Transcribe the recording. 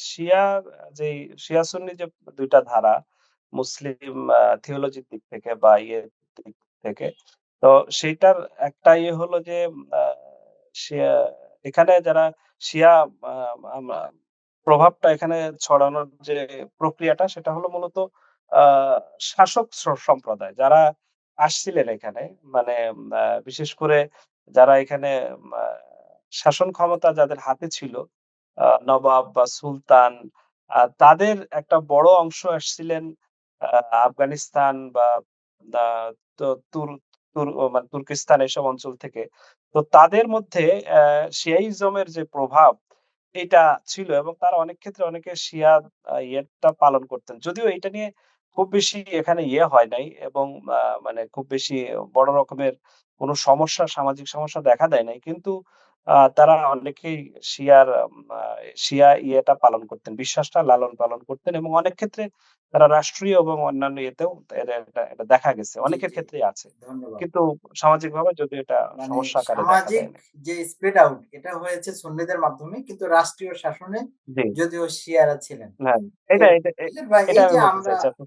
শিয়ার যেই শিয়া সুন্নি যে ২ টা ধারা মুসলিম থিওলজির দিক থেকে বা দিক থেকে। তো সেইটার একটা হলো যে আ শিয়া এখানে যারা শিয়া আ আমা প্রভাবটা এখানে ছড়ানোর যে প্রক্রিয়াটা সেটা হলো মূলত আ শাসক সম্প্রদায় যারা আসছিলেন এখানে মানে বিশেষ করে যারা এখানে আ শাসন ক্ষমতা যাদের হাতে ছিল নবাব বা সুলতান তাদের একটা বড় অংশ আসছিলেন আ আফগানিস্তান বা আ তো তুর তুর মানে তুর্কিস্তান এসব অঞ্চল থেকে। তো তাদের মধ্যে শিয়াইজমের যে প্রভাব এটা ছিল এবং তারা অনেক ক্ষেত্রে অনেকে শিয়া ইয়েটা পালন করতেন। যদিও এটা নিয়ে খুব বেশি এখানে হয় নাই এবং মানে খুব বেশি বড় রকমের কোন সমস্যা, সামাজিক সমস্যা দেখা দেয় নাই। কিন্তু তারা অনেকেই শিয়ার আ শিয়া পালন করতেন। বিশ্বাসটা লালন পালন করতেন এবং অনেক ক্ষেত্রে তারা রাষ্ট্রীয় এবং অন্যান্য ইয়েতেও এটা দেখা গেছে। জি, অনেকের জি। ক্ষেত্রেই আছে। ধন্যবাদ। কিন্তু সামাজিকভাবে যদিও এটা মানে সমস্যা আকারে দেখা সামাজিক দেয় নাই। যে স্প্রেড আউট এটা হয়েছে সুন্নিদের মাধ্যমে কিন্তু রাষ্ট্রীয় শাসনে জি, যদিও শিয়ারা ছিলেন। হ্যাঁ। তো এটা এটা এ বা এটা এই আমি যে বলতে আমরা চাইছি। আপনি